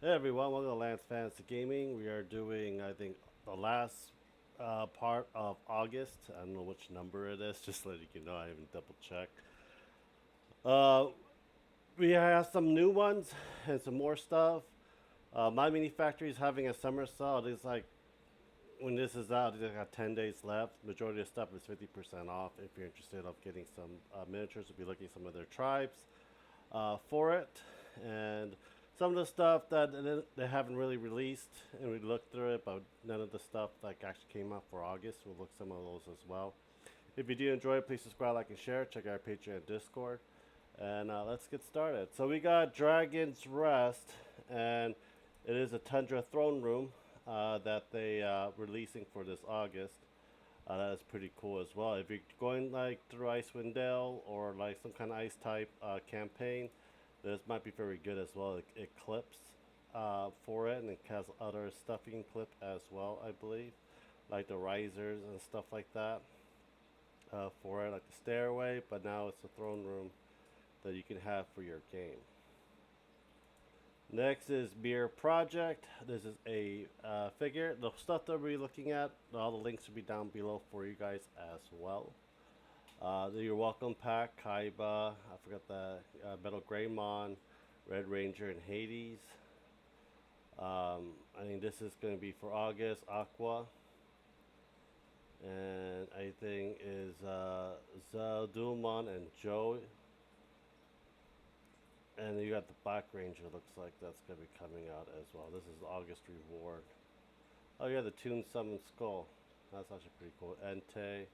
Hey everyone, welcome to Lance Fantasy Gaming. We are doing, I think, the last part of August. I don't know which number it is, just letting you know. I haven't double checked. Uh, we have some new ones and some more stuff. My Mini Factory is having a summer sale. It's like when this is out, they got 10 days left. Majority of stuff is 50% off. If you're interested of getting some miniatures, we'll be looking at some of their tribes for it. And some of the stuff that they haven't really released, and we looked through it, but none of the stuff like actually came out for August. We'll look some of those as well. If you do enjoy it, please subscribe, like, and share. Check out our Patreon and Discord, and let's get started. So we got Dragon's Rest, and it is a Tundra Throne Room that they releasing for this August. That is pretty cool as well. If you're going like through Icewind Dale or like some kind of ice type campaign, this might be very good as well. It clips for it, and it has other stuff you can clip as well, I believe, like the risers and stuff like that for it, like the stairway. But now it's a throne room that you can have for your game. Next is Beer Project. This is a figure. The stuff that we're looking at, all the links will be down below for you guys as well. Your welcome pack, Kaiba, I forgot the Metal Greymon, Red Ranger, and Hades. I think this is going to be for August, Aqua. And I think is Zadulmon and Joe. And you got the Black Ranger, looks like that's going to be coming out as well. This is August reward. Oh yeah, the Toon Summon Skull. That's actually pretty cool. Entei.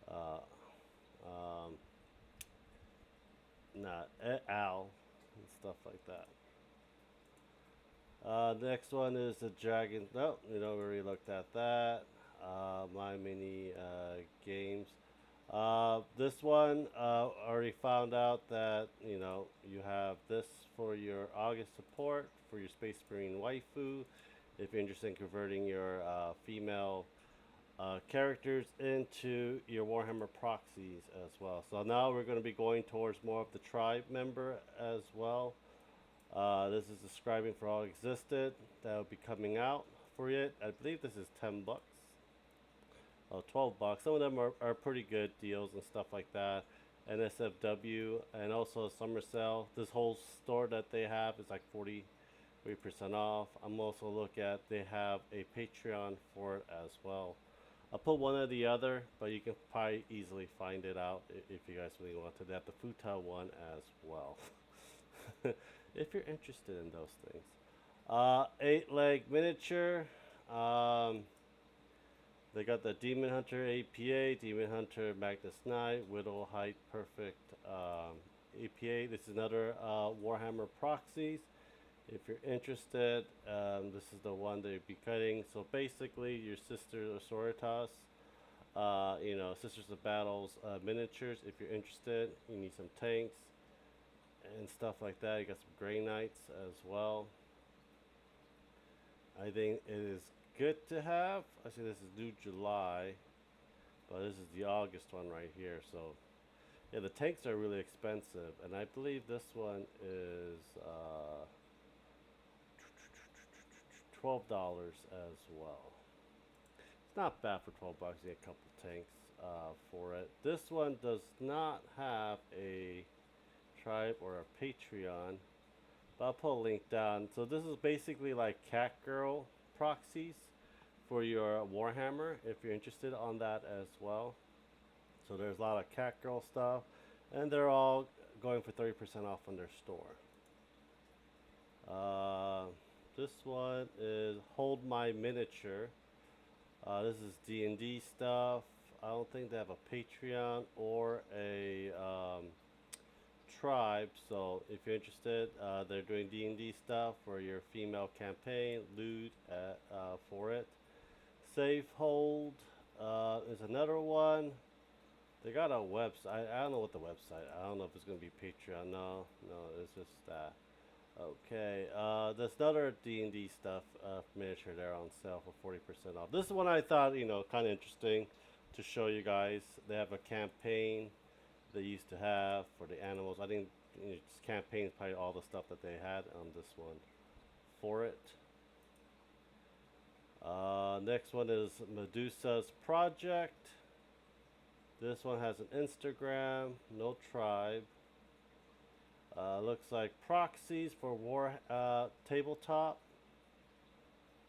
Uh, um, Al, and stuff like that. Next one is the Dragon. No, we already looked at that. My Mini Games. This one already found out that you have this for your August support for your Space Marine waifu. If you're interested in converting your female characters into your Warhammer proxies as well. So now we're going to be going towards more of the tribe member as well. This is describing for all existed. That will be coming out for it. I believe this is $10. Oh, $12. Some of them are pretty good deals and stuff like that. NSFW and also Summer Sale. This whole store that they have is like 40% off. I'm also looking at they have a Patreon for it as well. I'll put one or the other, but you can probably easily find it out if you guys really want to. They have the Futa one as well. If you're interested in those things. 8-leg miniature. They got the Demon Hunter APA, Demon Hunter Magnus Knight, Widow Height Perfect APA. This is another Warhammer proxies. If you're interested, this is the one that you'll be cutting. So basically, your Sister Sororitas, Sisters of Battles miniatures. If you're interested, you need some tanks and stuff like that. You got some Grey Knights as well. I think it is good to have. I see this is due July, but this is the August one right here. So yeah, the tanks are really expensive, and I believe this one is $12 as well. It's not bad for $12. You get a couple tanks for it. This one does not have a tribe or a Patreon, but I'll put a link down. So this is basically like Cat Girl proxies for your Warhammer if you're interested on that as well. So there's a lot of Cat Girl stuff, and they're all going for 30% off on their store. This one is Hold My Miniature. This is D&D stuff. I don't think they have a Patreon or a tribe. So if you're interested, they're doing D&D stuff for your female campaign. Loot for it. Safe Hold is another one. They got a website. I don't know what the website. I don't know if it's going to be Patreon. No, it's just that. Okay, there's another D&D stuff miniature there on sale for 40% off. This is one I thought, kind of interesting to show you guys. They have a campaign they used to have for the animals. I think this campaign is probably all the stuff that they had on this one for it. Next one is Medusa's Project. This one has an Instagram, no tribe. Looks like proxies for War Tabletop,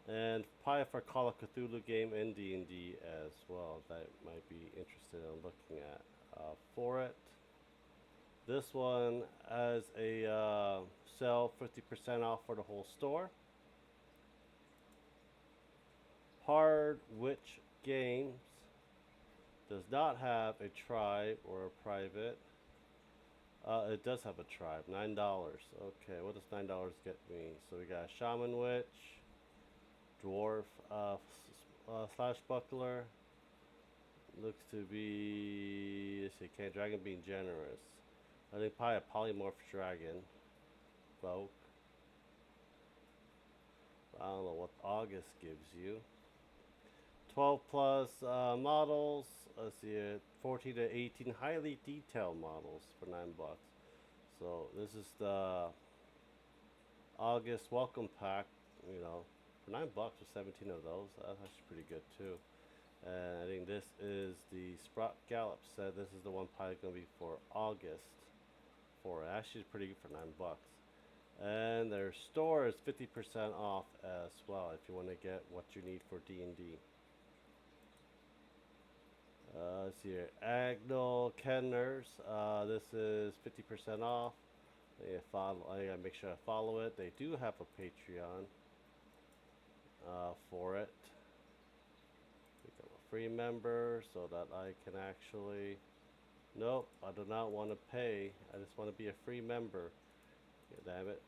and probably for Call of Cthulhu game and D&D as well. That might be interested in looking at for it. This one has a sell 50% off for the whole store. Hard Witch Games does not have a tribe or a private. It does have a tribe. $9. Okay, what does $9 get me? So we got a Shaman Witch, Dwarf slash Buckler. Looks to be, let's see, okay, Dragon being generous. I think probably a Polymorph Dragon. Folk. I don't know what August gives you. 12 plus models. Let's see it. 14 to 18 highly detailed models for $9. So this is the August welcome pack. You know, for $9 with 17 of those. That's actually pretty good too. And I think this is the Sprout Gallop set. This is the one probably gonna be for August. For it. Actually, it's pretty good for $9. And their store is 50% off as well if you want to get what you need for D&D. Let's see here. Agnol Kenners. This is 50% off. I gotta make sure I follow it. They do have a Patreon for it. Become a free member so that I can actually. Nope, I do not want to pay. I just want to be a free member. Yeah, damn it.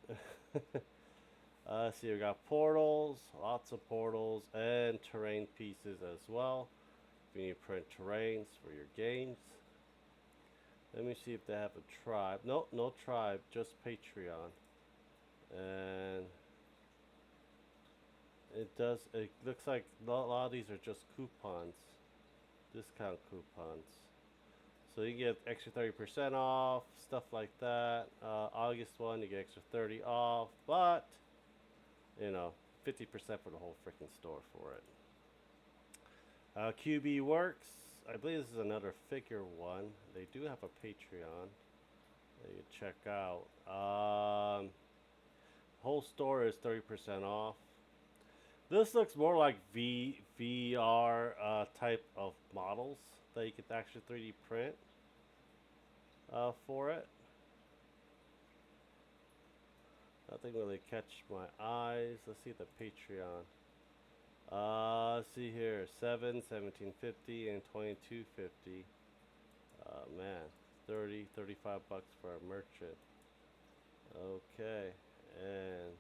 See, we got portals, lots of portals, and terrain pieces as well. If you need to print terrains for your games. Let me see if they have a tribe. Nope, no tribe, just Patreon. And it looks like a lot of these are just coupons, discount coupons. So you get extra 30% off, stuff like that. August one, you get extra 30 off, but you know, 50% for the whole freaking store for it. QB Works, I believe this is another figure one. They do have a Patreon that you check out. Whole store is 30% off. This looks more like VR type of models that you could actually 3D print for it. Nothing really catch my eyes. Let's see the Patreon. Let's see here, 1750 and 2250. Man, 35 bucks for a merchant. Okay, and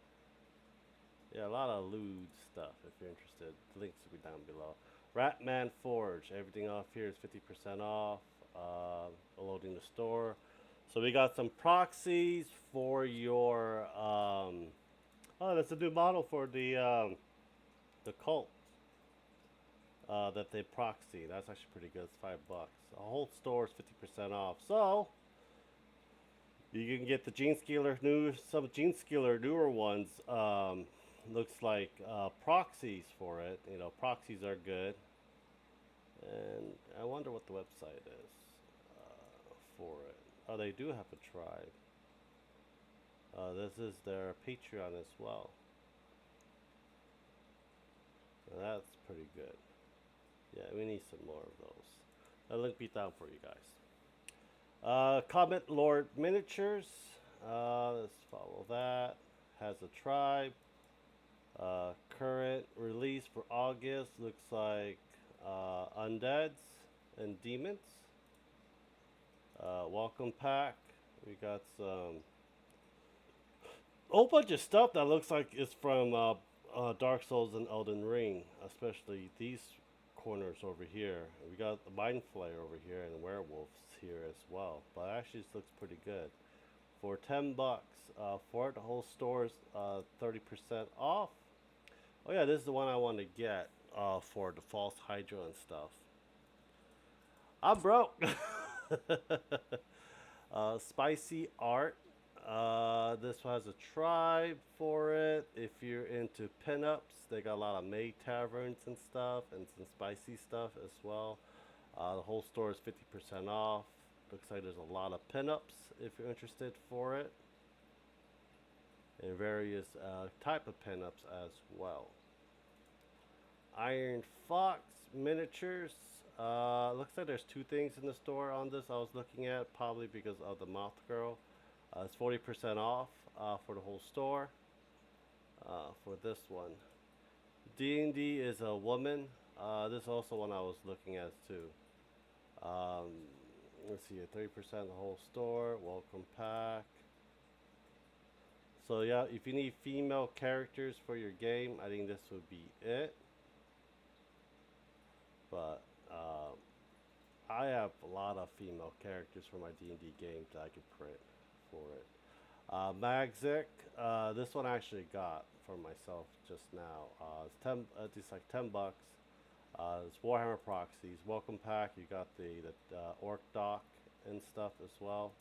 yeah, a lot of lewd stuff if you're interested. The links will be down below. Ratman Forge, everything off here is 50% off. Loading the store. So we got some proxies for your. Oh, that's a new model for the cult. That they proxy. That's actually pretty good. It's $5. The whole store is 50% off. So you can get the Gene Scaler some Gene Scaler newer ones. Looks like proxies for it. You know, proxies are good. And I wonder what the website is for it. Oh, they do have a tribe. This is their Patreon as well. Now that's pretty good. Yeah, we need some more of those. I'll link be down for you guys. Comet Lord Miniatures. Let's follow that. Has a tribe. Current release for August looks like undeads and demons. Welcome pack. We got some whole bunch of stuff that looks like it's from Dark Souls and Elden Ring, especially these corners over here. We got the Mind Flayer over here and werewolves here as well. But actually, this looks pretty good. For $10, for it, the whole store is 30% off. Oh yeah, this is the one I want to get for the false Hydra and stuff. I'm broke. Spicy Art. This one has a tribe for it. If you're into pinups, they got a lot of maid taverns and stuff, and some spicy stuff as well. The whole store is 50% off. Looks like there's a lot of pinups if you're interested for it, and various type of pinups as well. Iron Fox miniatures. Looks like there's two things in the store on this I was looking at, probably because of the Moth Girl. It's 40% off for the whole store for this one. D&D is a woman. This is also one I was looking at too. Um, let's see, 30% the whole store. Welcome pack. So yeah, if you need female characters for your game, I think this would be it. But I have a lot of female characters for my D&D games that I could print for it. Magzik, this one I actually got for myself just now. It's like $10. It's Warhammer Proxies. Welcome pack. You got the Orc dock and stuff as well.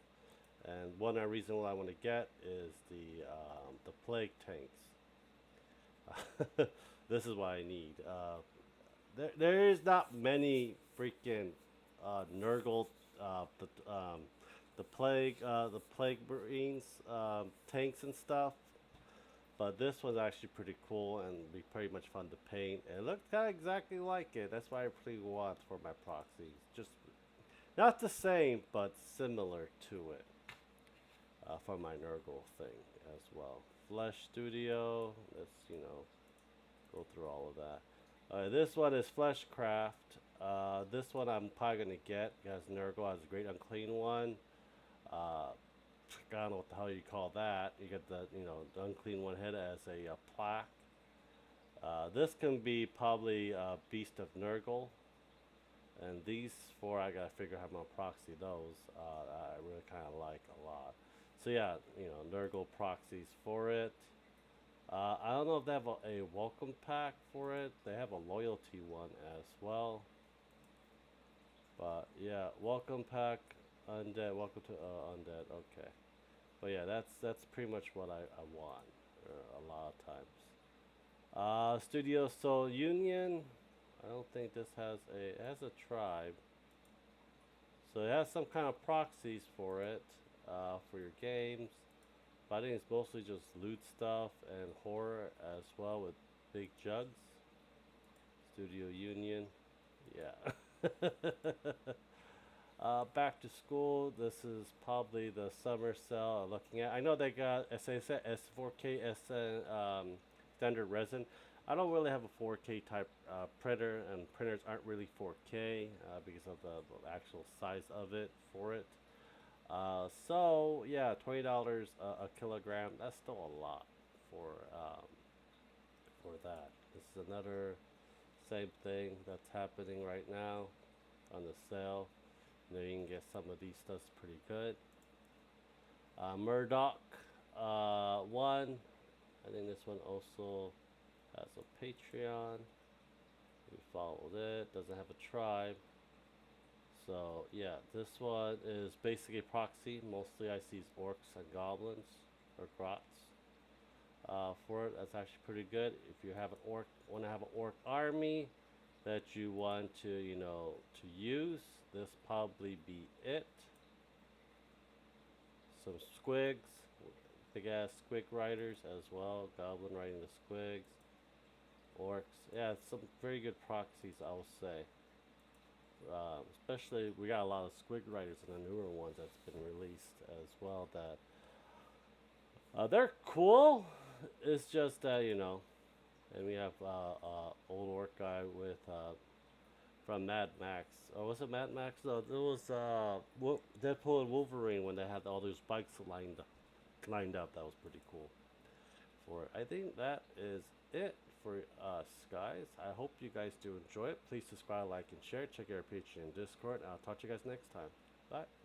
And one reason why I want to get is the plague tanks. This is what I need. There is not many freaking Nurgle the plague marines tanks and stuff. But this one's actually pretty cool and be pretty much fun to paint. It looks kind of exactly like it. That's why I pretty want for my proxies. Just not the same, but similar to it for my Nurgle thing as well. Flesh Studio. Let's go through all of that. This one is Fleshcraft. This one I'm probably gonna get because Nurgle has a great unclean one. I don't know what the hell you call that. You get the unclean one head as a plaque. This can be probably Beast of Nurgle. And these four, I gotta figure out how I'm gonna proxy those. I really kind of like a lot. So yeah, Nurgle proxies for it. I don't know if they have a welcome pack for it. They have a loyalty one as well. But yeah, welcome pack, undead, welcome to undead. Okay, but yeah, that's pretty much what I want a lot of times. Studio Soul Union. I don't think this it has a tribe. So it has some kind of proxies for it for your games. But I think it's mostly just loot stuff and horror as well with big jugs. Studio Union. Yeah. Back to school. This is probably the summer sale I'm looking at. I know they got, as I said, S4K standard resin. I don't really have a 4K type printer, and printers aren't really 4K because of the actual size of it for it. So yeah, $20 a kilogram. That's still a lot for that. This is another same thing that's happening right now on the sale. You can get some of these stuffs pretty good. Murdoch one. I think this one also has a Patreon. We followed it. Doesn't have a tribe. So yeah, this one is basically proxy. Mostly I see orcs and goblins or grots. For it, that's actually pretty good. If you have want to have an orc army that you want to to use, this probably be it. Some squigs, big ass squig riders as well. Goblin riding the squigs, orcs. Yeah, some very good proxies, I will say. Especially we got a lot of squig riders in the newer ones that's been released as well. That they're cool. It's just that and we have old orc guy with from Mad Max. Or was it Mad Max? No, it was Deadpool and Wolverine when they had all those bikes lined up. That was pretty cool. For it. I think that is it for us, guys. I hope you guys do enjoy it. Please subscribe, like, and share. Check out our Patreon and Discord. I'll talk to you guys next time. Bye.